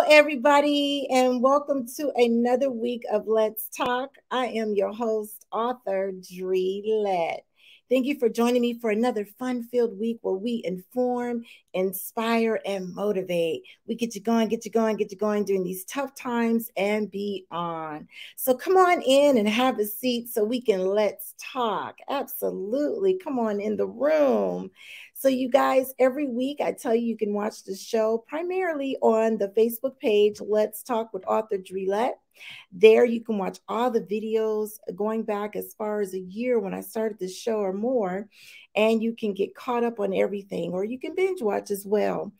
everybody, and welcome to another week of Let's Talk. I am your host, author Dree. Thank you for joining me for another fun-filled week where we inform, inspire, and motivate. We get you going, get you going, get you going during these tough times and beyond. So come on in and have a seat so we can let's talk. Absolutely. Come on in the room. So you guys, every week I tell you can watch the show primarily on the Facebook page, Let's Talk with Author Dree. There you can watch all the videos going back as far as a year when I started the show or more, and you can get caught up on everything, or you can binge watch as well.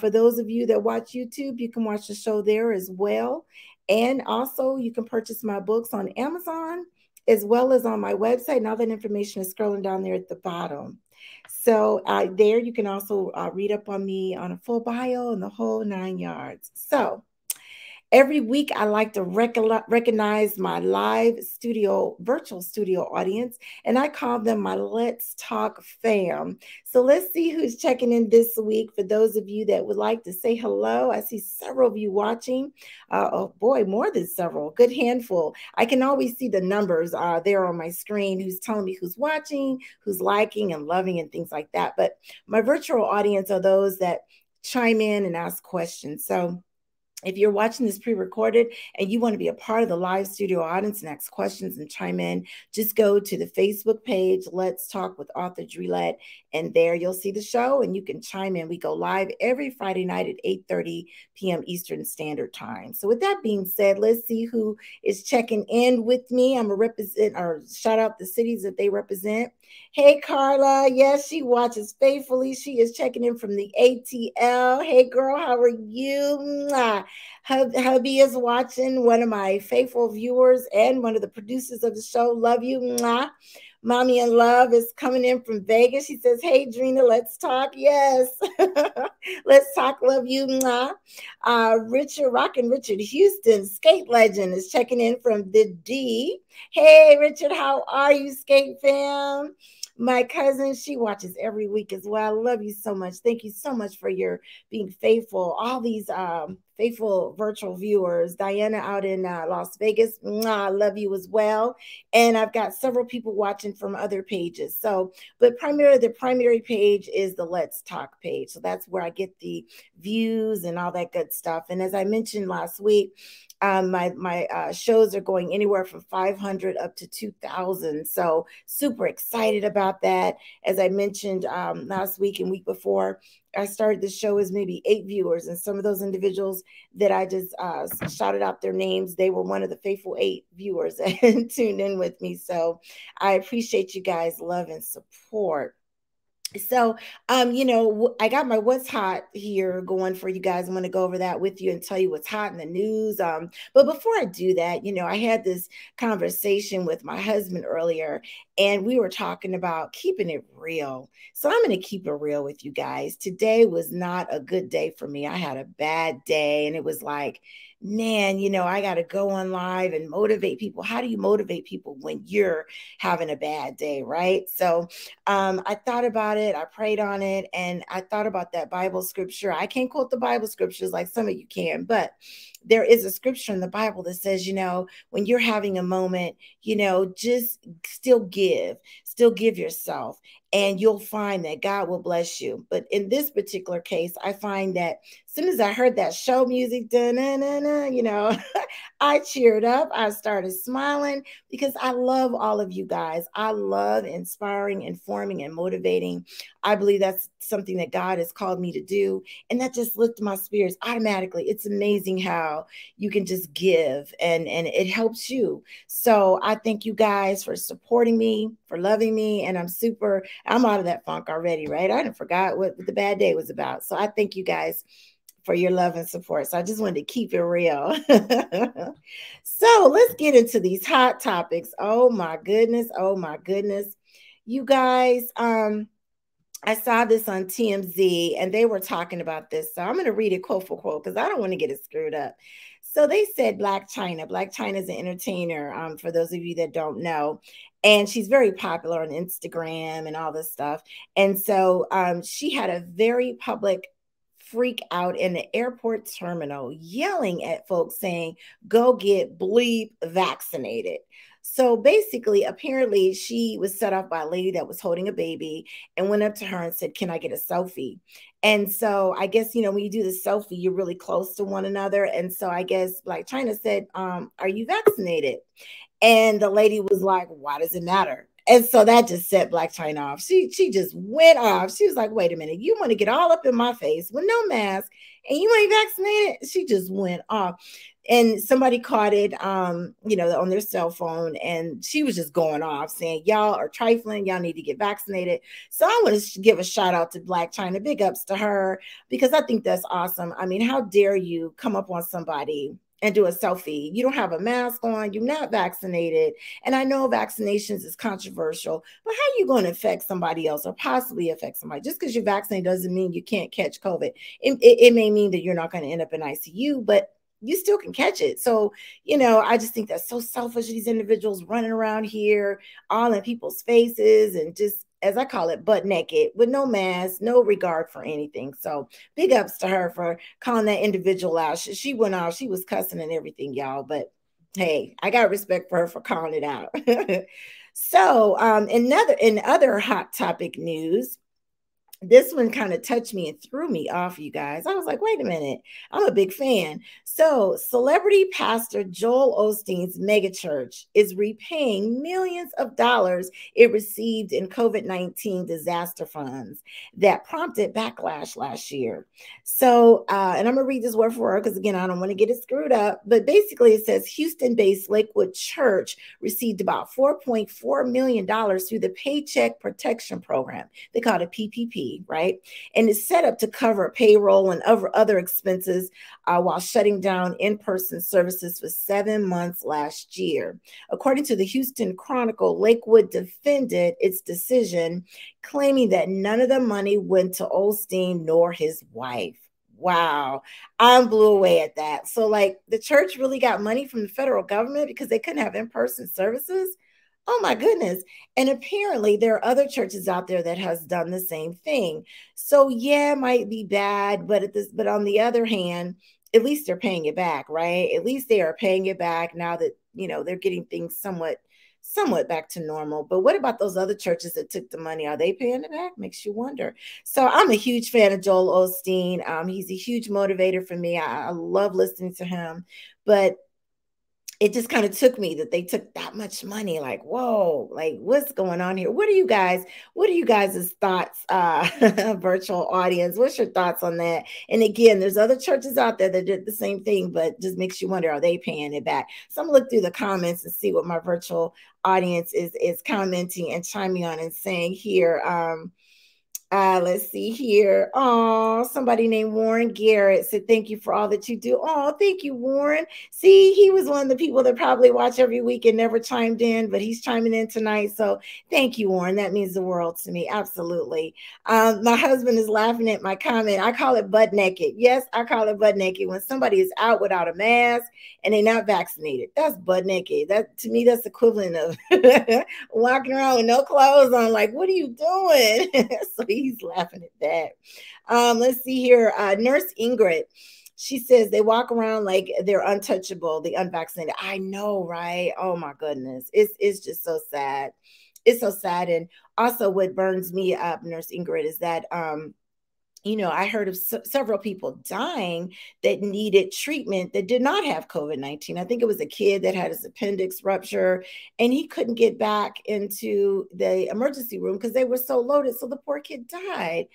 For those of you that watch YouTube, you can watch the show there as well. And also you can purchase my books on Amazon as well as on my website. And all that information is scrolling down there at the bottom. So there you can also read up on me on a full bio and the whole 9 yards. So every week, I like to recognize my live studio, virtual studio audience, and I call them my Let's Talk fam. So let's see who's checking in this week. For those of you that would like to say hello, I see several of you watching. Oh boy, more than several, good handful. I can always see the numbers there on my screen, who's telling me who's watching, who's liking and loving and things like that. But my virtual audience are those that chime in and ask questions. So if you're watching this pre-recorded and you want to be a part of the live studio audience and ask questions and chime in, just go to the Facebook page, Let's Talk with Author Dree, and there you'll see the show and you can chime in. We go live every Friday night at 8:30 p.m. Eastern Standard Time. So with that being said, let's see who is checking in with me. I'm going to shout out the cities that they represent. Hey, Carla. Yes, she watches faithfully. She is checking in from the ATL. Hey, girl, how are you? Mwah. Hubby is watching, one of my faithful viewers and one of the producers of the show. Love you. Mwah. Mommy in Love is coming in from Vegas. She says, hey, Drina, let's talk. Yes. Let's talk. Love you. Richard Houston, skate legend, is checking in from the D. Hey, Richard, how are you, skate fam? My cousin, she watches every week as well. I love you so much. Thank you so much for your being faithful. All these faithful virtual viewers. Diana out in Las Vegas, I love you as well. And I've got several people watching from other pages. So, but primarily the primary page is the Let's Talk page. So that's where I get the views and all that good stuff. And as I mentioned last week, my shows are going anywhere from 500 up to 2,000. So super excited about that. As I mentioned last week and week before, I started the show as maybe 8 viewers, and some of those individuals that I just shouted out their names, they were one of the faithful 8 viewers that tuned in with me. So I appreciate you guys' love and support. So, I got my what's hot here going for you guys. I'm going to go over that with you and tell you what's hot in the news. But before I do that, I had this conversation with my husband earlier, and we were talking about keeping it real. So I'm going to keep it real with you guys. Today was not a good day for me. I had a bad day, and it was like, man, I got to go on live and motivate people. How do you motivate people when you're having a bad day, right? So I thought about it. I prayed on it, and I thought about that Bible scripture. I can't quote the Bible scriptures like some of you can, but there is a scripture in the Bible that says, when you're having a moment, just still give yourself, and you'll find that God will bless you. But in this particular case, I find that as soon as I heard that show music, I cheered up. I started smiling because I love all of you guys. I love inspiring, informing, and motivating. I believe that's something that God has called me to do. And that just lifted my spirits automatically. It's amazing how you can just give and it helps you. So I thank you guys for supporting me, for loving me. And I'm out of that funk already, right? I didn't forgot what the bad day was about. So I thank you guys for your love and support. So I just wanted to keep it real. So let's get into these hot topics. Oh my goodness. Oh my goodness. You guys, I saw this on TMZ and they were talking about this. So I'm going to read it quote for quote because I don't want to get it screwed up. So they said Black China. Black China is an entertainer, for those of you that don't know. And she's very popular on Instagram and all this stuff. And so she had a very public freak out in the airport terminal, yelling at folks saying, go get bleep vaccinated. So basically, apparently, she was set off by a lady that was holding a baby and went up to her and said, can I get a selfie? And so I guess, when you do the selfie, you're really close to one another. And so I guess Black China said, are you vaccinated? And the lady was like, why does it matter? And so that just set Black China off. She just went off. She was like, wait a minute, you want to get all up in my face with no mask and you ain't vaccinated? She just went off. And somebody caught it, on their cell phone, and she was just going off saying, y'all are trifling, y'all need to get vaccinated. So I want to give a shout out to Black China, big ups to her, because I think that's awesome. I mean, how dare you come up on somebody and do a selfie? You don't have a mask on, you're not vaccinated. And I know vaccinations is controversial, but how are you going to affect somebody else or possibly affect somebody? Just because you're vaccinated doesn't mean you can't catch COVID. It may mean that you're not going to end up in ICU, but you still can catch it. So, I just think that's so selfish. These individuals running around here, all in people's faces and just, as I call it, butt naked with no mask, no regard for anything. So big ups to her for calling that individual out. She went off. She was cussing and everything, y'all. But hey, I got respect for her for calling it out. So in other hot topic news, this one kind of touched me and threw me off, you guys. I was like, wait a minute, I'm a big fan. So celebrity pastor Joel Osteen's megachurch is repaying millions of dollars it received in COVID-19 disaster funds that prompted backlash last year. So, and I'm going to read this word for word because, again, I don't want to get it screwed up. But basically, it says Houston-based Lakewood Church received about $4.4 million through the Paycheck Protection Program. They call it PPP. Right? And it's set up to cover payroll and other expenses while shutting down in-person services for 7 months last year. According to the Houston Chronicle, Lakewood defended its decision, claiming that none of the money went to Osteen nor his wife. Wow, I blew away at that. So, like, the church really got money from the federal government because they couldn't have in-person services? Oh my goodness. And apparently there are other churches out there that has done the same thing. So yeah, it might be bad, but on the other hand, at least they're paying it back, right? At least they are paying it back now that, they're getting things somewhat back to normal. But what about those other churches that took the money? Are they paying it back? Makes you wonder. So I'm a huge fan of Joel Osteen. He's a huge motivator for me. I love listening to him, but it just kind of took me that they took that much money. Like, whoa, like what's going on here? What are you guys' thoughts, virtual audience? What's your thoughts on that? And again, there's other churches out there that did the same thing, but just makes you wonder, are they paying it back? So I'm gonna look through the comments and see what my virtual audience is commenting and chiming on and saying here. Let's see here. Oh, somebody named Warren Garrett said, thank you for all that you do. Oh, thank you, Warren. See, he was one of the people that probably watch every week and never chimed in, but he's chiming in tonight. So thank you, Warren. That means the world to me. Absolutely. My husband is laughing at my comment. I call it butt naked. Yes, I call it butt naked. When somebody is out without a mask and they're not vaccinated, that's butt naked. That, to me, that's equivalent of walking around with no clothes on. Like, what are you doing? So he's laughing at that. Let's see here. Nurse Ingrid, she says they walk around like they're untouchable, the unvaccinated. I know, right? Oh my goodness. It's just so sad. It's so sad. And also what burns me up, Nurse Ingrid, is that I heard of several people dying that needed treatment that did not have COVID-19. I think it was a kid that had his appendix rupture and he couldn't get back into the emergency room because they were so loaded. So the poor kid died.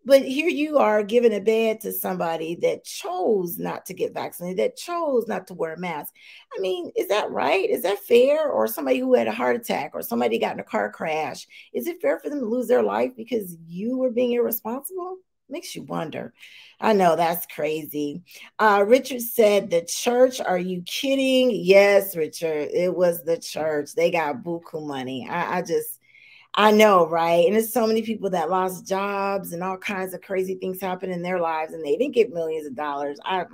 But here you are giving a bed to somebody that chose not to get vaccinated, that chose not to wear a mask. I mean, is that right? Is that fair? Or somebody who had a heart attack or somebody got in a car crash, is it fair for them to lose their life because you were being irresponsible? Makes you wonder. I know, that's crazy. Richard said, the church, are you kidding? Yes, Richard, it was the church. They got buku money. I know, right? And there's so many people that lost jobs and all kinds of crazy things happen in their lives and they didn't get millions of dollars. I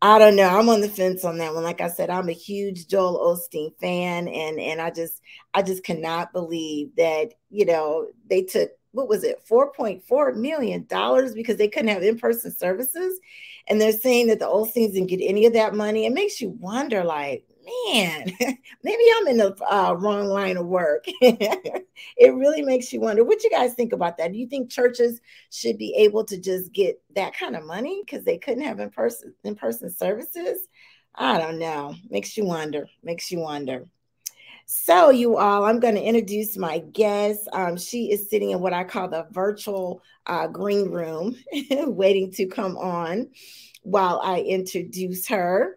don't know. I'm on the fence on that one. Like I said, I'm a huge Joel Osteen fan, and I just cannot believe that they took what was it, $4.4 million because they couldn't have in-person services. And they're saying that the Olsteins didn't get any of that money. It makes you wonder, like, man, maybe I'm in the wrong line of work. It really makes you wonder. What you guys think about that? Do you think churches should be able to just get that kind of money because they couldn't have in-person services? I don't know. Makes you wonder. Makes you wonder. So, you all, I'm going to introduce my guest. She is sitting in what I call the virtual green room, waiting to come on while I introduce her.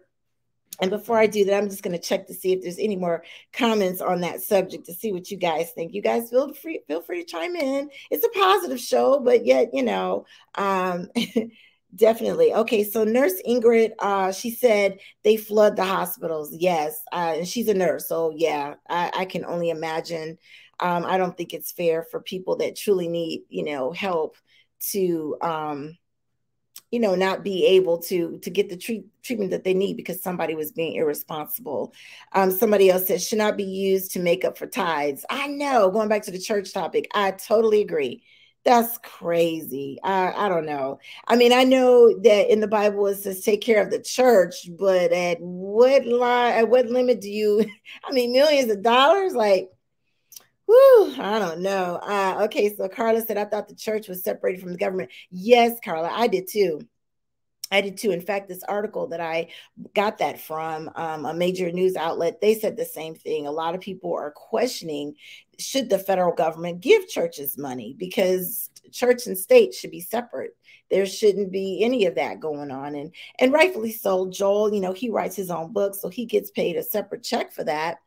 And before I do that, I'm just going to check to see if there's any more comments on that subject to see what you guys think. You guys feel free to chime in. It's a positive show, but yet, definitely. Okay, so Nurse Ingrid, she said they flood the hospitals. Yes, and she's a nurse, so yeah, I can only imagine. I don't think it's fair for people that truly need, help to not be able to get the treatment that they need because somebody was being irresponsible. Somebody else says should not be used to make up for tithes. I know, going back to the church topic, I totally agree. That's crazy. I don't know. I mean, I know that in the Bible it says take care of the church, but at what limit do you, I mean, millions of dollars? Like, whew, I don't know. Okay, so Carla said, I thought the church was separated from the government. Yes, Carla, I did too. I did too. In fact, this article that I got that from a major news outlet, they said the same thing. A lot of people are questioning, should the federal government give churches money? Because church and state should be separate. There shouldn't be any of that going on. And rightfully so. Joel, he writes his own book, so he gets paid a separate check for that.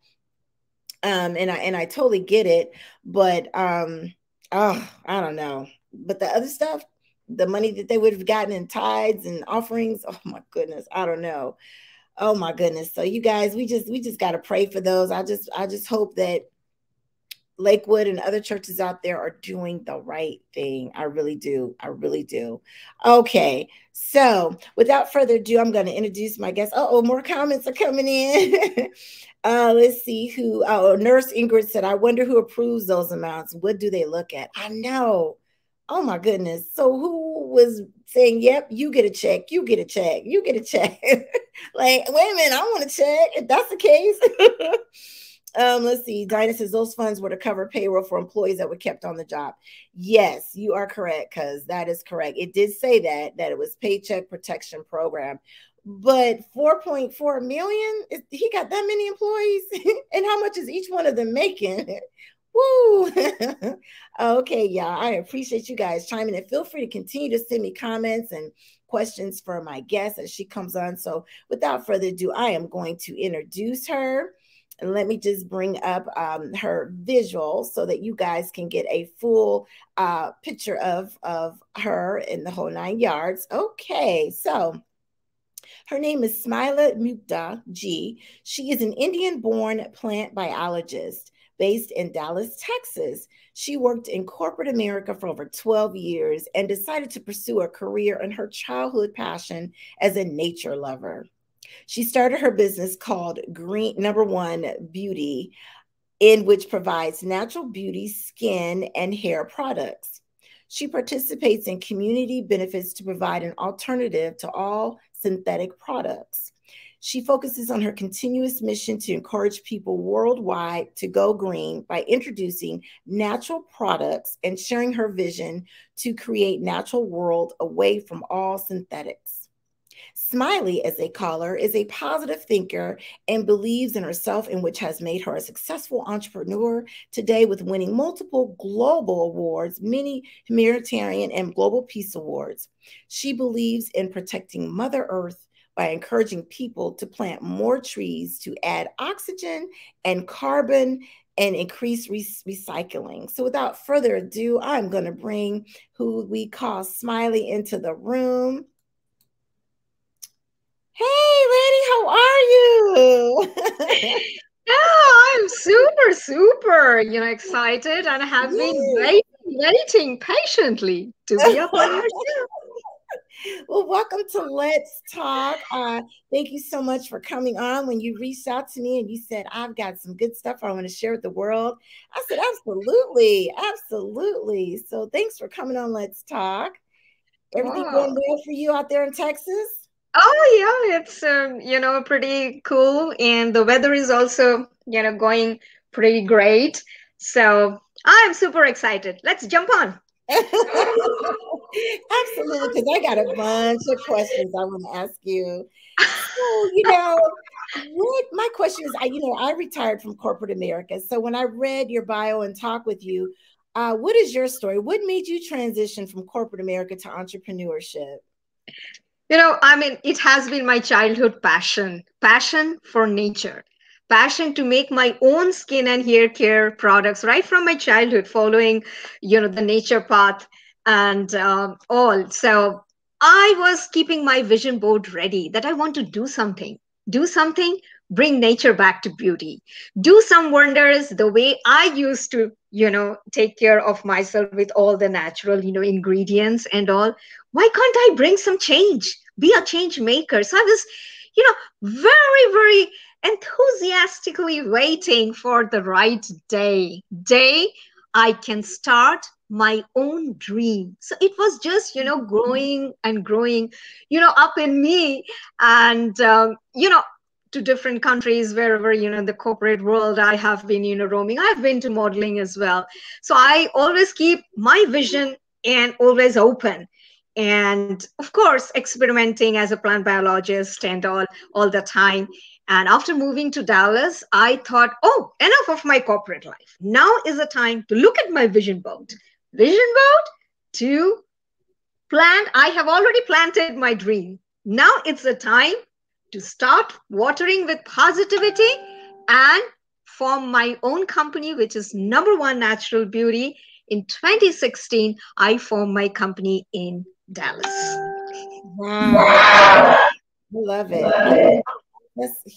And I totally get it, but oh, I don't know. But the other stuff, the money that they would have gotten in tithes and offerings, oh my goodness, I don't know. Oh my goodness. So you guys, we just got to pray for those. I just hope that Lakewood and other churches out there are doing the right thing. I really do. I really do. Okay. So without further ado, I'm going to introduce my guest. Oh, more comments are coming in. Let's see who. Oh, Nurse Ingrid said, I wonder who approves those amounts. What do they look at? I know. Oh my goodness. So who was saying, yep, you get a check, you get a check, you get a check. Like, wait a minute, I want a check. If that's the case. Let's see. Dinah says those funds were to cover payroll for employees that were kept on the job. Yes, you are correct, because that is correct. It did say that it was Paycheck Protection Program. But 4.4 million, he got that many employees? And how much is each one of them making? Woo! Okay, y'all. I appreciate you guys chiming in. Feel free to continue to send me comments and questions for my guest as she comes on. So without further ado, I am going to introduce her. And let me just bring up her visual so that you guys can get a full picture of her in the whole 9 yards. Okay, so her name is SmilyMukta G. She is an Indian-born plant biologist based in Dallas, Texas. She worked in corporate America for over 12 years and decided to pursue a career in her childhood passion as a nature lover. She started her business called Green Number One Beauty, in which provides natural beauty, skin, and hair products. She participates in community benefits to provide an alternative to all synthetic products. She focuses on her continuous mission to encourage people worldwide to go green by introducing natural products and sharing her vision to create a natural world away from all synthetics. Smiley, as they call her, is a positive thinker and believes in herself, in which has made her a successful entrepreneur today, with winning multiple global awards, many humanitarian and global peace awards. She believes in protecting Mother Earth by encouraging people to plant more trees to add oxygen and carbon and increase recycling. So without further ado, I'm going to bring who we call Smiley into the room. Hey, lady, how are you? I'm super, excited and have been waiting patiently to be up on your show. Well, welcome to Let's Talk. Thank you so much for coming on. When you reached out to me and you said, I've got some good stuff I want to share with the world, I said, absolutely, absolutely. So thanks for coming on Let's Talk. Everything going Wow. well for you out there in Texas? Oh yeah, it's pretty cool, and the weather is also going pretty great. So I'm super excited. Let's jump on. Absolutely, because I got a bunch of questions I want to ask you. So, what my question is, I retired from corporate America. So when I read your bio and talked with you, what is your story? What made you transition from corporate America to entrepreneurship? I mean, it has been my childhood passion for nature, passion to make my own skin and hair care products right from my childhood, following, the nature path and all. So I was keeping my vision board ready that I want to do something, bring nature back to beauty, do some wonders the way I used to, take care of myself with all the natural, ingredients and all. Why can't I bring some change, be a change maker? So I was, very, very enthusiastically waiting for the right day I can start my own dream. So it was just, growing and growing, up in me. And, to different countries, wherever, the corporate world I have been, roaming. I've been to modeling as well. So I always keep my vision and always open, and of course experimenting as a plant biologist and all the time. And after moving to Dallas, I thought, oh, enough of my corporate life. Now is the time to look at my vision board to plant. I have already planted my dream. Now it's the time to start watering with positivity and form my own company, which is number one natural beauty. In 2016, I formed my company in Dallas. Wow, I love it.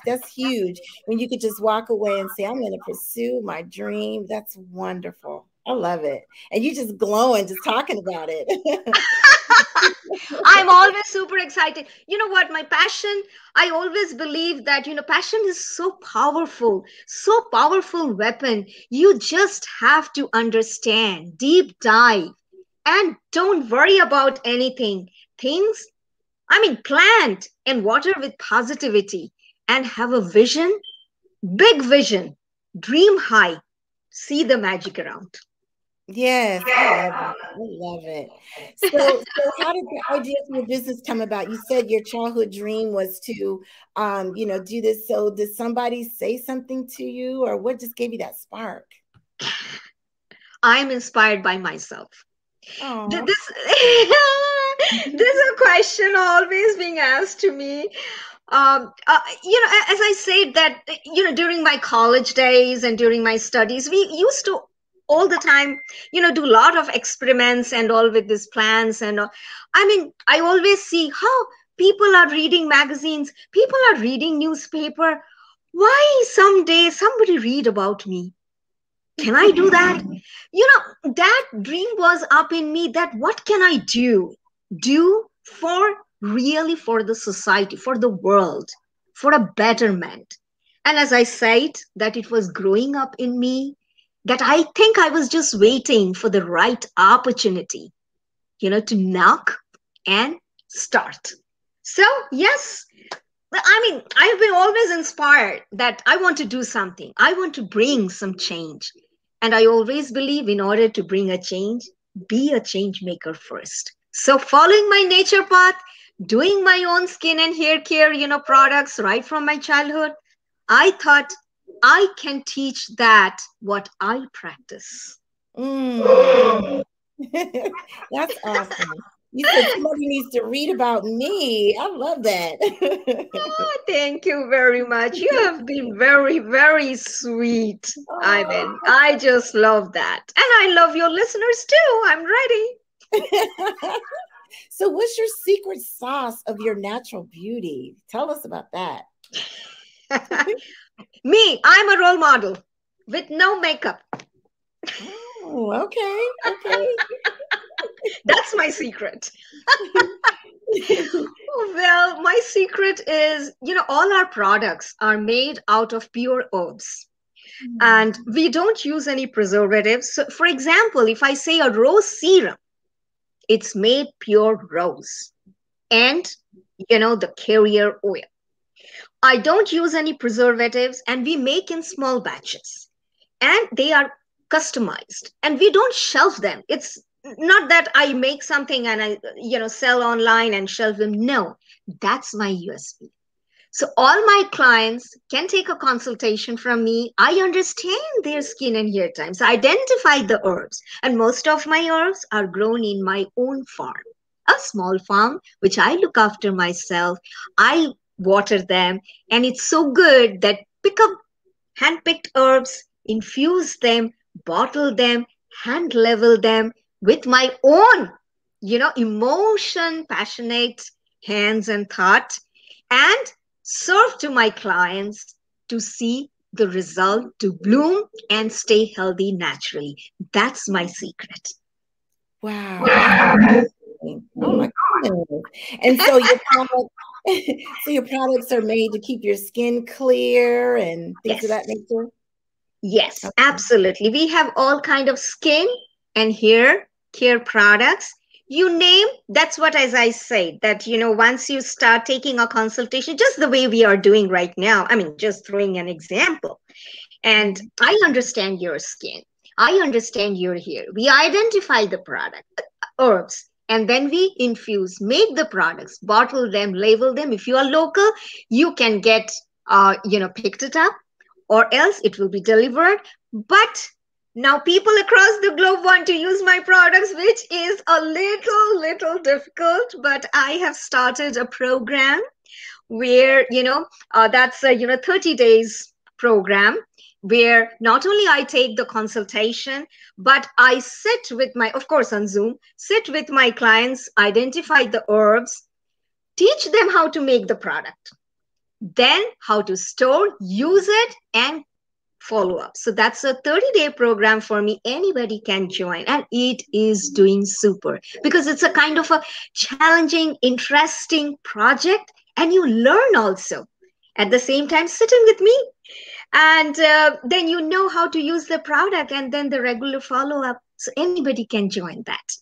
That's huge. When you could just walk away and say, I'm going to pursue my dream. That's wonderful. I love it. And you just glowing just talking about it. I'm always super excited. You know what? My passion, I always believe that, passion is so powerful weapon. You just have to understand, deep dive, and don't worry about anything. Things, I mean, plant and water with positivity and have a vision, big vision, dream high, see the magic around. Yes, I love it. I love it. So how did the idea for your business come about? You said your childhood dream was to, do this. So did somebody say something to you, or what just gave you that spark? I'm inspired by myself. Oh, This, this is a question always being asked to me. As I said that, during my college days and during my studies, we used to all the time, do a lot of experiments and all with these plants. And I mean, I always see how people are reading magazines, people are reading newspaper. Why someday somebody read about me? Can I do that? That dream was up in me, that what can I do for, really, for the society, for the world, for a betterment. And as I said, that it was growing up in me, that I think I was just waiting for the right opportunity, to knock and start. So yes, I mean, I've been always inspired that I want to do something. I want to bring some change. And I always believe, in order to bring a change, be a change maker first. So following my nature path, doing my own skin and hair care, products right from my childhood, I thought I can teach that what I practice. mm. That's awesome. You said somebody needs to read about me. I love that. Oh, thank you very much. You have been very, very sweet, Oh. Ivan. I just love that. And I love your listeners too. I'm ready. So, what's your secret sauce of your natural beauty? Tell us about that. Me, I'm a role model with no makeup. Oh, okay. Okay. That's my secret. Well, my secret is, all our products are made out of pure herbs and we don't use any preservatives. So, for example, if I say a rose serum, it's made pure rose and, the carrier oil. I don't use any preservatives and we make in small batches and they are customized and we don't shelf them. It's not that I make something and I, sell online and shelf them. No, that's my USP. So all my clients can take a consultation from me. I understand their skin and hair types. I identify the herbs, and most of my herbs are grown in my own farm, a small farm which I look after myself. I water them, and it's so good that pick up hand-picked herbs, infuse them, bottle them, hand level them with my own, emotion, passionate hands and thought, and serve to my clients to see the result, to bloom and stay healthy naturally. That's my secret. Wow, that's amazing. Oh my goodness. And so your product, so your products are made to keep your skin clear and things of Yes. that nature? Yes, Okay. absolutely. We have all kind of skin and hair care products. You name, that's what, as I say, that, once you start taking a consultation, just the way we are doing right now, I mean, just throwing an example, and I understand your skin, I understand your hair. We identify the product, herbs, and then we infuse, make the products, bottle them, label them. If you are local, you can get, picked it up or else it will be delivered. But now people across the globe want to use my products, which is a little difficult. But I have started a program where, that's a, 30 days program where not only I take the consultation, but I sit with my, of course, on Zoom, sit with my clients, identify the herbs, teach them how to make the product, then how to store, use it, and follow up. So that's a 30-day program for me. Anybody can join, and it is doing super because it's a kind of a challenging, interesting project, and you learn also at the same time sitting with me. And then you know how to use the product and then the regular follow up. So anybody can join that.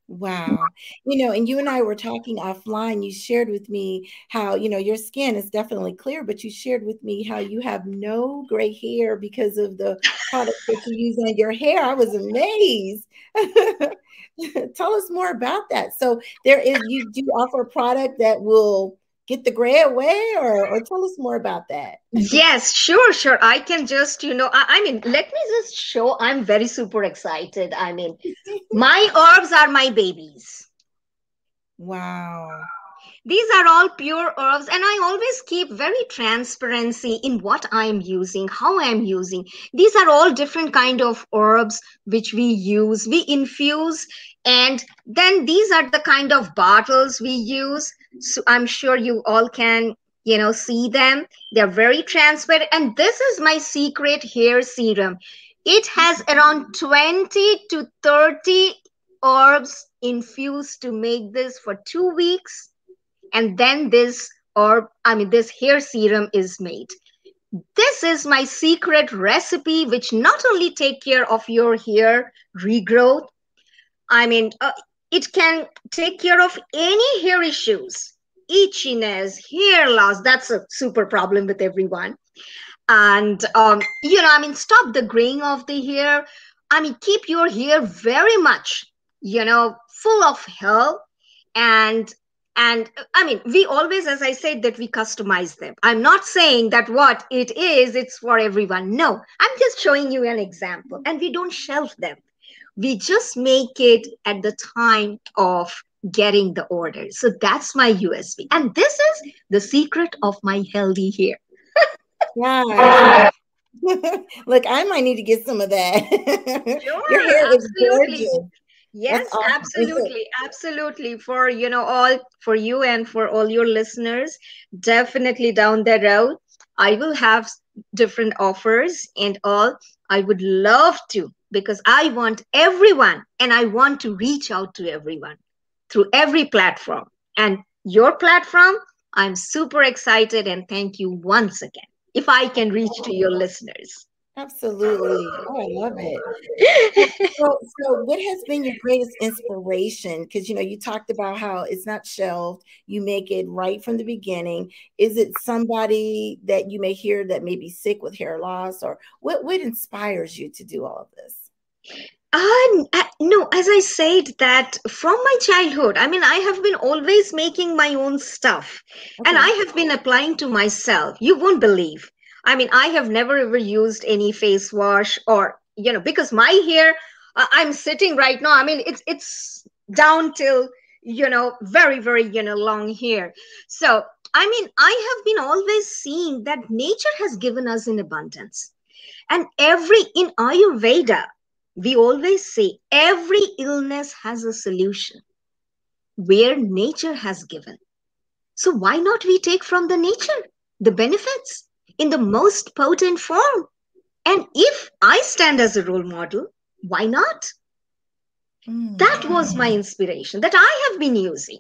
Wow. And you and I were talking offline. You shared with me how, your skin is definitely clear, but you shared with me how you have no gray hair because of the products that you use on your hair. I was amazed. Tell us more about that. So you do offer a product that will get the gray away, or tell us more about that. Yes, sure. I can just, I mean, let me just show. I'm very super excited. I mean, my herbs are my babies. Wow. These are all pure herbs, and I always keep very transparency in what I'm using, how I'm using. These are all different kind of herbs which we use, we infuse, and then these are the kind of bottles we use. So I'm sure you all can, see them. They're very transparent, and this is my secret hair serum. It has around 20 to 30 herbs infused to make this for 2 weeks, and then this hair serum is made. This is my secret recipe which not only take care of your hair regrowth, I mean it can take care of any hair issues, itchiness, hair loss. That's a super problem with everyone. And stop the graying of the hair. Keep your hair very much, full of health. And we always, as I said, that we customize them. I'm not saying that what it is, it's for everyone. No, I'm just showing you an example. And we don't shelf them. We just make it at the time of getting the order. So that's my USB. And this is the secret of my healthy hair. Yeah. Look, I might need to get some of that. Your Sure, hair is absolutely. gorgeous. That's Yes, awesome. absolutely. For all, for you and for all your listeners, definitely down the road, I will have different offers and all. I would love to, because I want everyone and I want to reach out to everyone through every platform. And your platform, I'm super excited and thank you once again. If I can reach to your listeners. Absolutely. Oh, I love it. So what has been your greatest inspiration? Because you talked about how it's not shelved, you make it right from the beginning. Is it somebody that you may hear that may be sick with hair loss, or what inspires you to do all of this? No, as I said that from my childhood, I mean, I have been always making my own stuff and I Okay. have been applying to myself. You won't believe. I mean, I have never ever used any face wash or, because my hair, I'm sitting right now. I mean, it's down till, very, very, long hair. So, I mean, I have been always seeing that nature has given us in abundance. And in Ayurveda, we always say every illness has a solution where nature has given. So why not we take from the nature the benefits in the most potent form? And if I stand as a role model, why not? That was my inspiration that I have been using.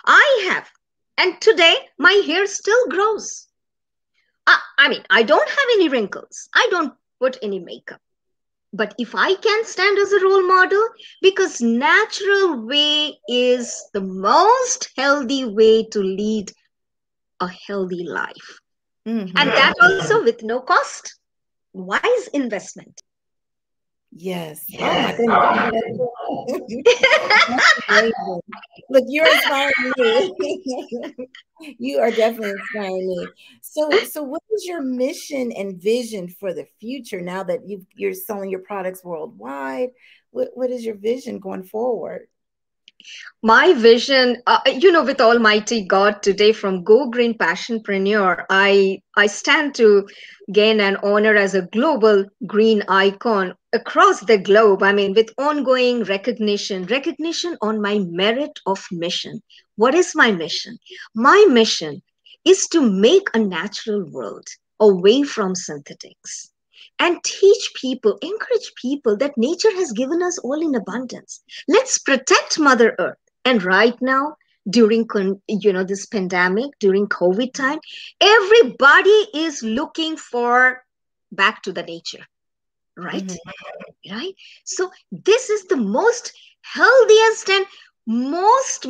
I have. And today my hair still grows. I mean, I don't have any wrinkles. I don't put any makeup. But if I can stand as a role model, because natural way is the most healthy way to lead a healthy life. And that also with no cost. Wise investment. Yes. Oh my goodness. That's amazing. Look, you're inspiring me. You are definitely inspiring me. So what is your mission and vision for the future now that you're selling your products worldwide? What is your vision going forward? My vision, with Almighty God today from Go Green Passionpreneur, I stand to gain an honor as a global green icon across the globe. I mean, with ongoing recognition on my merit of mission. What is my mission? My mission is to make a natural world away from synthetics and teach people, encourage people that nature has given us all in abundance. Let's protect Mother Earth. And right now, during this pandemic, during COVID time, everybody is looking for back to the nature, right? Right. So this is the most healthiest and most.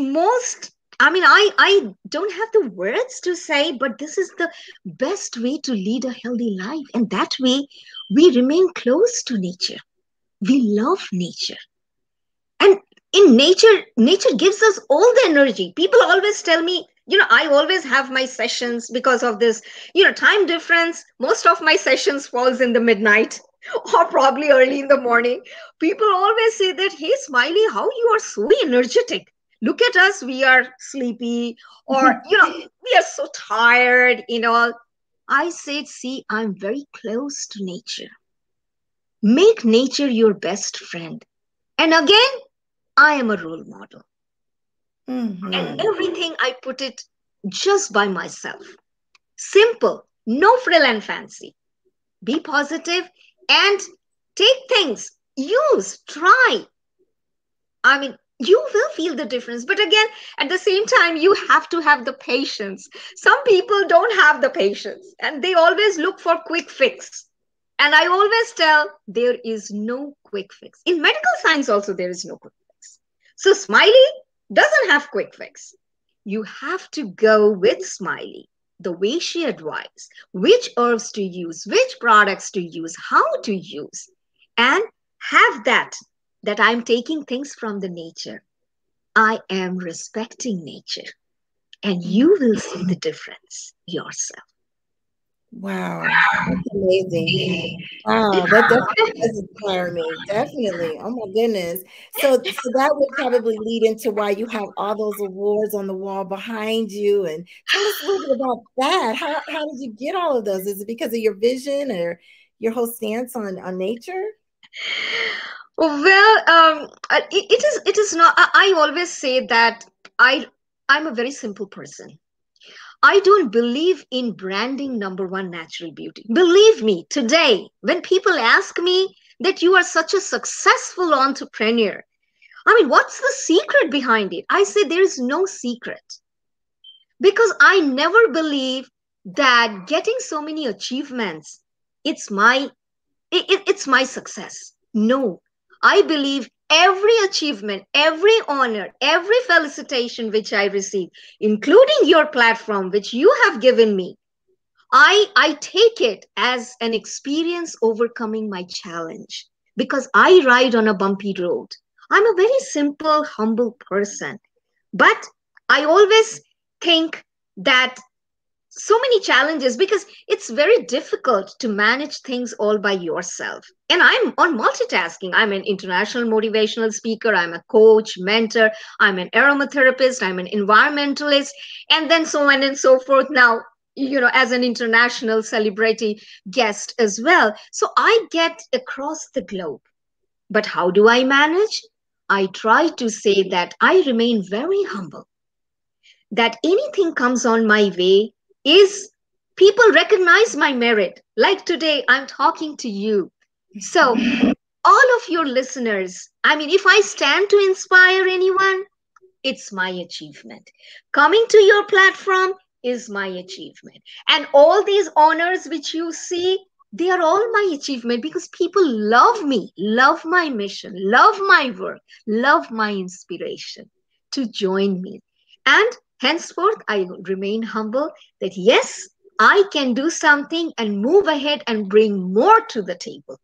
I mean, I don't have the words to say, but this is the best way to lead a healthy life, and that way we remain close to nature. We love nature, and in nature gives us all the energy. People always tell me, I always have my sessions because of this, time difference. Most of my sessions falls in the midnight or probably early in the morning. People always say that, hey Smiley, how you are so energetic. Look at us, we are sleepy, or we are so tired, I said, see, I'm very close to nature. Make nature your best friend. And again, I am a role model. And everything I put it just by myself. Simple, no frill and fancy. Be positive and take things, use, try. I mean, you will feel the difference. But again, at the same time, you have to have the patience. Some people don't have the patience and they always look for quick fix. And I always tell there is no quick fix. In medical science, also, there is no quick fix. So, Smiley doesn't have quick fix. You have to go with Smiley, the way she advised, which herbs to use, which products to use, how to use, and have that I'm taking things from the nature. I am respecting nature, and you will see the difference yourself. Wow, that's amazing. Wow, that definitely does inspire me. Definitely. Oh my goodness. So that would probably lead into why you have all those awards on the wall behind you. And tell us a little bit about that. How did you get all of those? Is it because of your vision or your whole stance on nature? Well, it is not. I always say that I'm a very simple person. I don't believe in branding number one natural beauty. Believe me, today, when people ask me that you are such a successful entrepreneur, I mean, what's the secret behind it? I say there is no secret, because I never believe that getting so many achievements, it's my it's my success. No, I believe every achievement, every honor, every felicitation which I receive, including your platform which you have given me, I take it as an experience overcoming my challenge, because I ride on a bumpy road. I'm a very simple, humble person, but I always think that so many challenges, because it's very difficult to manage things all by yourself. And I'm on multitasking. I'm an international motivational speaker, I'm a coach, mentor, I'm an aromatherapist, I'm an environmentalist, and then so on and so forth. Now, as an international celebrity guest as well. So I get across the globe. But how do I manage? I try to say that I remain very humble, that anything comes on my way is, people recognize my merit. Like today, I'm talking to you. So, all of your listeners, I mean, if I stand to inspire anyone, it's my achievement. Coming to your platform is my achievement. And all these honors which you see, they are all my achievement, because people love me, love my mission, love my work, love my inspiration to join me. And henceforth, I remain humble that yes, I can do something and move ahead and bring more to the table.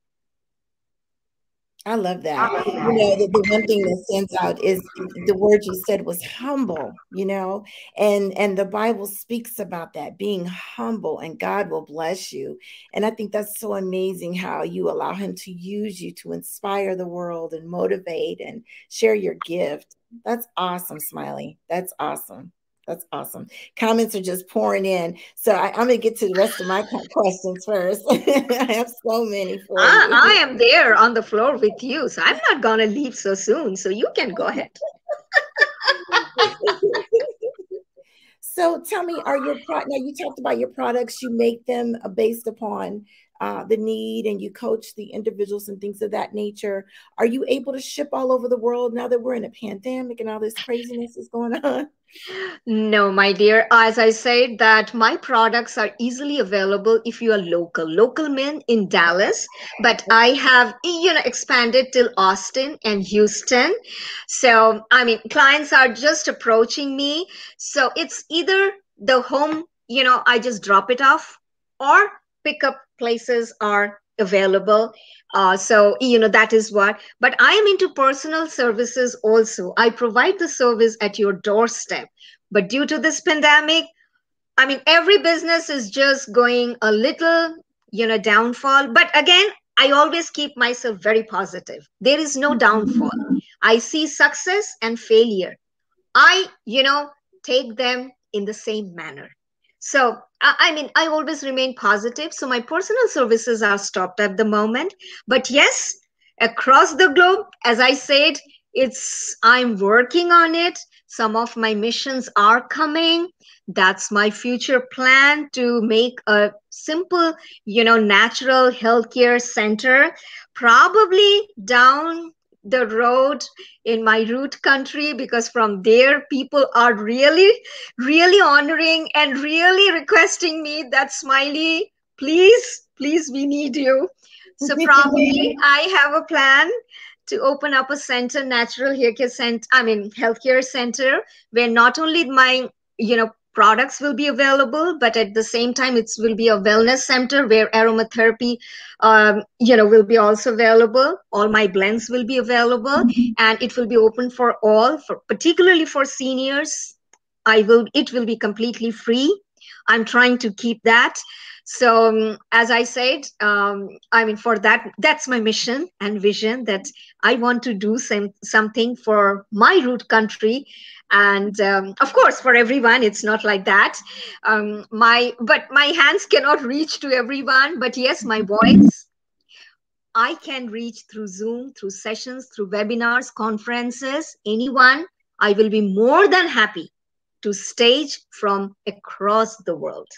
I love that. The one thing that stands out is the word you said was humble, and the Bible speaks about that, being humble, and God will bless you. And I think that's so amazing how you allow him to use you to inspire the world and motivate and share your gift. That's awesome, Smiley. That's awesome. That's awesome. Comments are just pouring in. So I'm going to get to the rest of my questions first. I have so many for you. I am there on the floor with you. So I'm not going to leave so soon. So you can go ahead. So tell me, now you talked about your products, you make them based upon the need, and you coach the individuals and things of that nature. Are you able to ship all over the world now that we're in a pandemic and all this craziness is going on? No, my dear. As I said, that my products are easily available if you are local. Local men in Dallas, but I have expanded till Austin and Houston. So I mean, clients are just approaching me. So it's either the home, I just drop it off, or pickup places are available. So that is what. But I am into personal services also. I provide the service at your doorstep. But due to this pandemic, I mean, every business is just going a little, downfall. But again, I always keep myself very positive. There is no downfall. I see success and failure. I, take them in the same manner. So, I mean, I always remain positive. So my personal services are stopped at the moment. But yes, across the globe, as I said, I'm working on it. Some of my missions are coming. That's my future plan, to make a simple, natural healthcare center, probably down the road in my root country, because from there people are really, really honoring and really requesting me that, Smiley, please, we need you. So probably I have a plan to open up a center, natural hair care center, I mean healthcare center, where not only my products will be available, but at the same time it will be a wellness center where aromatherapy will be also available. All my blends will be available, and it will be open for all, for particularly for seniors. It will be completely free. I'm trying to keep that. So as I said, I mean, for that's my mission and vision, that I want to do something for my root country. And of course, for everyone, it's not like that. But my hands cannot reach to everyone. But yes, my voice, I can reach through Zoom, through sessions, through webinars, conferences, anyone. I will be more than happy to stage from across the world.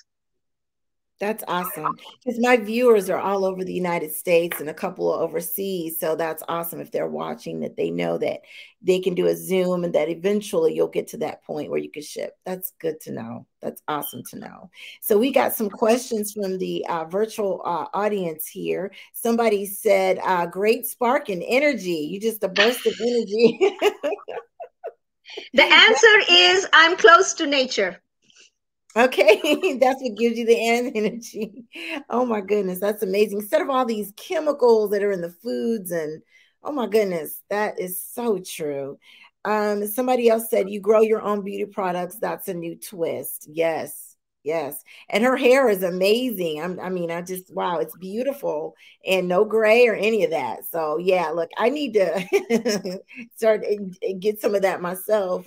That's awesome. Because my viewers are all over the United States and a couple are overseas. So that's awesome if they're watching that they know that they can do a Zoom and that eventually you'll get to that point where you can ship. That's good to know. That's awesome to know. So we got some questions from the virtual audience here. Somebody said, great spark and energy. You just a burst of energy. The answer is I'm close to nature. Okay, that's what gives you the energy. Oh my goodness, that's amazing. Instead of all these chemicals that are in the foods, and oh my goodness, that is so true. Somebody else said you grow your own beauty products. That's a new twist. Yes, yes. And her hair is amazing. I mean, I just wow, it's beautiful and no gray or any of that. So yeah, look, I need to start and get some of that myself.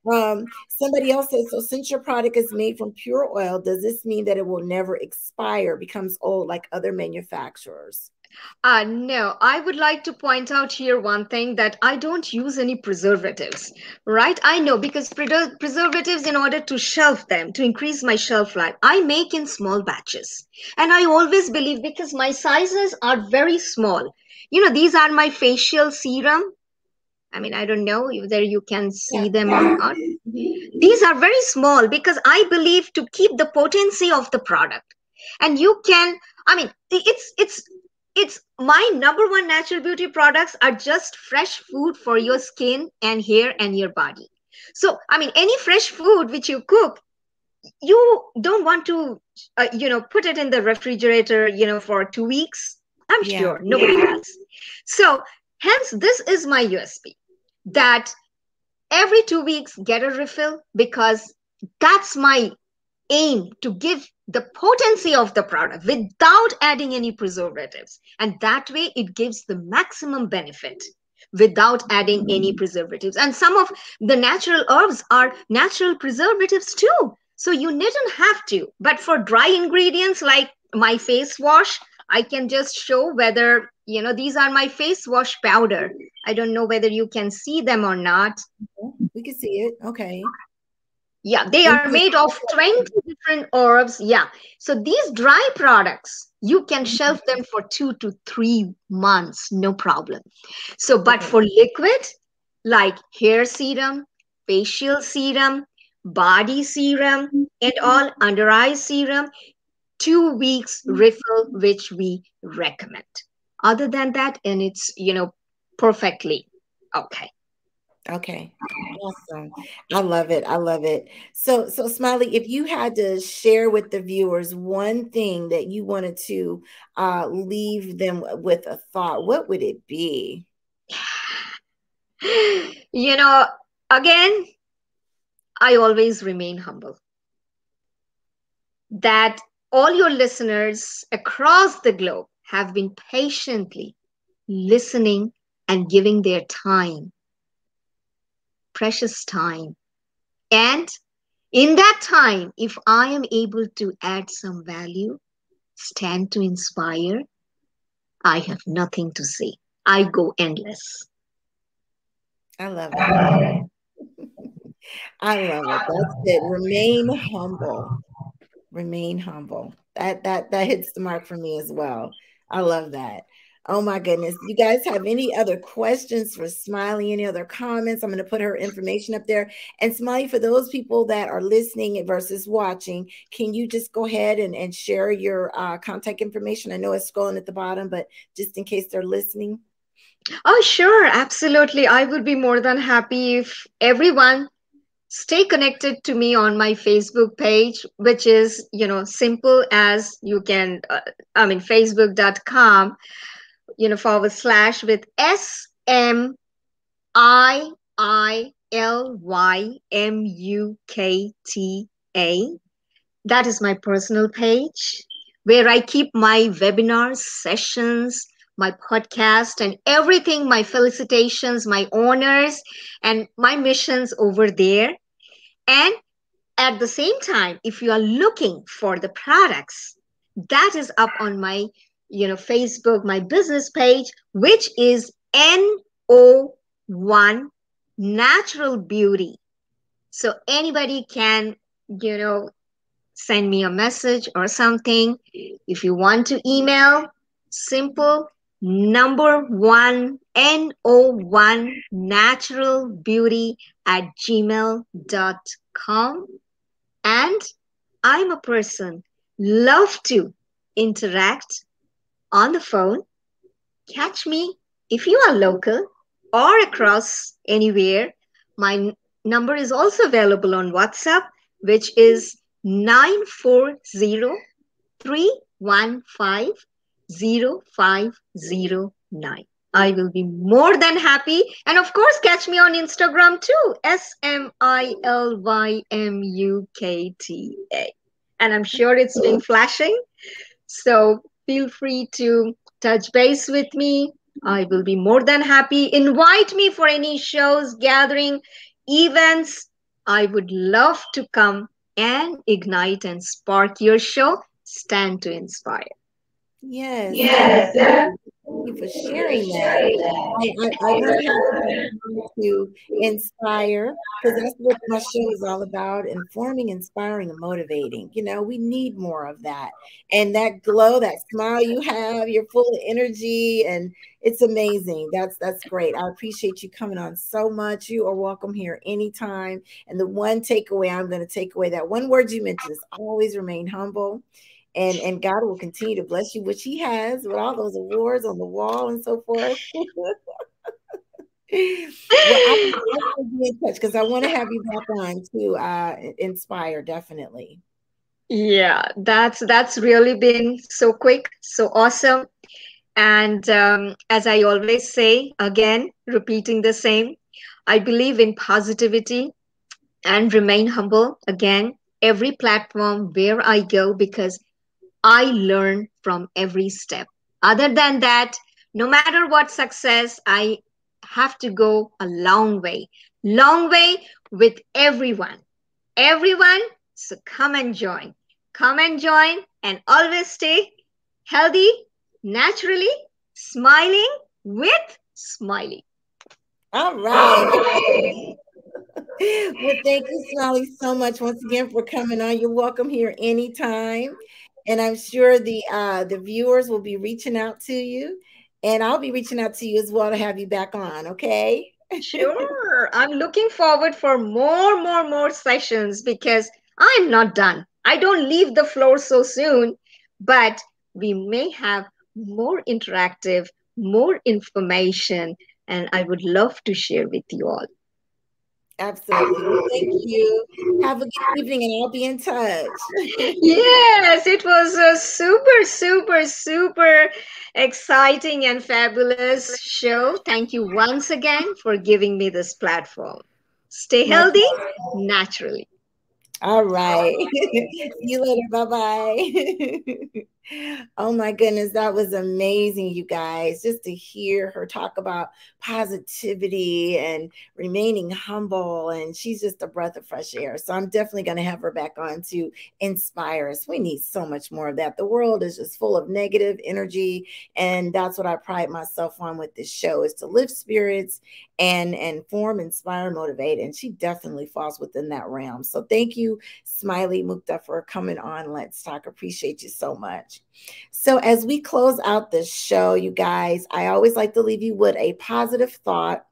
Somebody else says, so since your product is made from pure oil, does this mean that it will never expire, becomes old like other manufacturers? No, I would like to point out here one thing that I don't use any preservatives, right? I know because preservatives, in order to shelf them, to increase my shelf life, I make in small batches. And I always believe because my sizes are very small. You know, these are my facial serum. I mean, I don't know whether you can Yeah. see them or not. These are very small because I believe to keep the potency of the product. And you can, I mean, it's my number one natural beauty products are just fresh food for your skin and hair and your body. So, I mean, any fresh food which you cook, you don't want to, put it in the refrigerator, for 2 weeks. I'm Yeah. sure nobody does. So, hence, this is my USP that every 2 weeks get a refill because that's my aim to give the potency of the product without adding any preservatives. And that way it gives the maximum benefit without adding any preservatives. And some of the natural herbs are natural preservatives too. So you needn't have to. But for dry ingredients like my face wash, I can just show whether, these are my face wash powder. I don't know whether you can see them or not. We can see it. Okay. Yeah, they And are made of 20 different herbs. Yeah. So these dry products, you can shelf them for 2 to 3 months, no problem. So, but okay. for liquid, like hair serum, facial serum, body serum, and all under eye serum, 2 weeks refill, which we recommend. Other than that, and it's, perfectly okay. Okay. Awesome. I love it. I love it. So Smiley, if you had to share with the viewers one thing that you wanted to leave them with a thought, what would it be? You know, again, I always remain humble. That all your listeners across the globe have been patiently listening and giving their time, precious time. And in that time, if I am able to add some value, stand to inspire, I have nothing to say. I go endless. I love it. I love it. That's it. Remain humble. Remain humble. That hits the mark for me as well. I love that. Oh my goodness. You guys have any other questions for Smiley? Any other comments? I'm going to put her information up there. And Smiley, for those people that are listening versus watching, can you just go ahead and share your contact information? I know it's scrolling at the bottom, but just in case they're listening. Oh, sure, absolutely. I would be more than happy if everyone stay connected to me on my Facebook page, which is, simple as you can, facebook.com, / with SMIILYMUKTA. That is my personal page where I keep my webinars, sessions, my podcast, and everything, my felicitations, my honors, and my missions over there. And at the same time, if you are looking for the products, that is up on my, Facebook, my business page, which is NO1 Natural Beauty. So anybody can, send me a message or something. If you want to email, simple number one, NO1 naturalbeauty@gmail.com. And I'm a person love to interact on the phone. Catch me if you are local or across anywhere. My number is also available on WhatsApp, which is 940-315-0509. I will be more than happy. And of course, catch me on Instagram too, SMILYMUKTA. And I'm sure it's been flashing. So feel free to touch base with me. I will be more than happy. Invite me for any shows, gathering, events. I would love to come and ignite and spark your show. Stand to inspire. Yes, Yes, definitely. Thank you for sharing that. I want to have you back on to inspire, because that's what my show is all about: informing, inspiring, and motivating. You know, we need more of that. And that glow, that smile you have, you're full of energy, and it's amazing. That's great. I appreciate you coming on so much. You are welcome here anytime. And the one takeaway I'm going to take away, that one word you mentioned, is always remain humble, and God will continue to bless you, which He has, with all those awards on the wall and so forth. Well, I will be in touch, because I want to have you back on to inspire, definitely. Yeah, that's really been so quick, so awesome. And as I always say, again, repeating the same, I believe in positivity and remain humble. Again, every platform where I go, because I learn from every step. Other than that, no matter what success, I have to go a long way with everyone. Everyone, so come and join. Come and join, and always stay healthy, naturally, smiling with Smiley. All right. Well, thank you, Smiley, so much once again for coming on. You're welcome here anytime. And I'm sure the viewers will be reaching out to you. And I'll be reaching out to you as well to have you back on, okay? Sure. I'm looking forward for more sessions, because I'm not done. I don't leave the floor so soon, but we may have more interactive, more information, and I would love to share with you all. Absolutely. Well, thank you. Have a good evening, and I'll be in touch. Yes, it was a super exciting and fabulous show. Thank you once again for giving me this platform. Stay My healthy naturally. All right. See you later. Bye bye. Oh my goodness, that was amazing, you guys. Just to hear her talk about positivity and remaining humble. And she's just a breath of fresh air. So I'm definitely going to have her back on to inspire us. We need so much more of that. The world is just full of negative energy. And that's what I pride myself on with this show, is to lift spirits and inform, inspire, motivate. And she definitely falls within that realm. So thank you, SmilyMukta, for coming on Let's Talk. Appreciate you so much. So as we close out this show, you guys, I always like to leave you with a positive thought.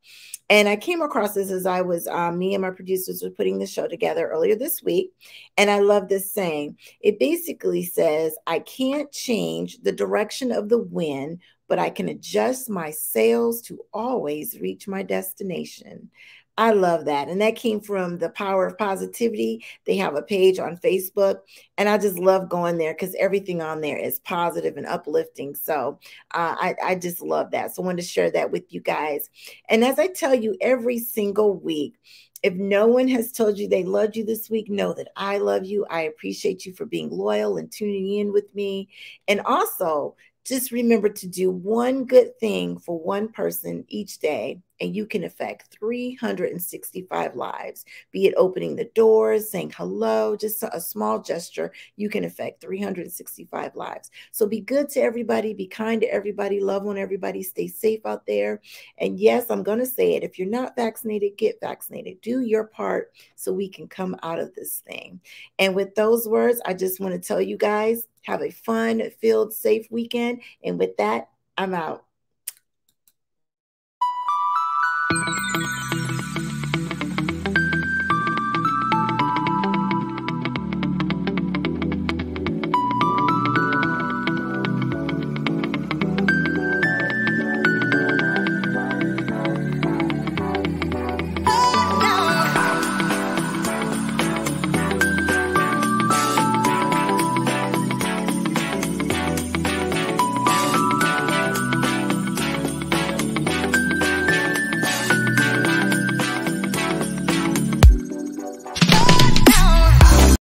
And I came across this as I was, me and my producers were putting the show together earlier this week. And I love this saying. It basically says, I can't change the direction of the wind, but I can adjust my sails to always reach my destination. I love that. And that came from The Power of Positivity. They have a page on Facebook, and I just love going there because everything on there is positive and uplifting. So I just love that. So I wanted to share that with you guys. And as I tell you every single week, if no one has told you they loved you this week, know that I love you. I appreciate you for being loyal and tuning in with me. And also, just remember to do one good thing for one person each day, and you can affect 365 lives. Be it opening the doors, saying hello, just a small gesture, you can affect 365 lives. So be good to everybody, be kind to everybody, love on everybody, stay safe out there. And yes, I'm going to say it. If you're not vaccinated, get vaccinated. Do your part so we can come out of this thing. And with those words, I just want to tell you guys, have a fun, filled, safe weekend. And with that, I'm out.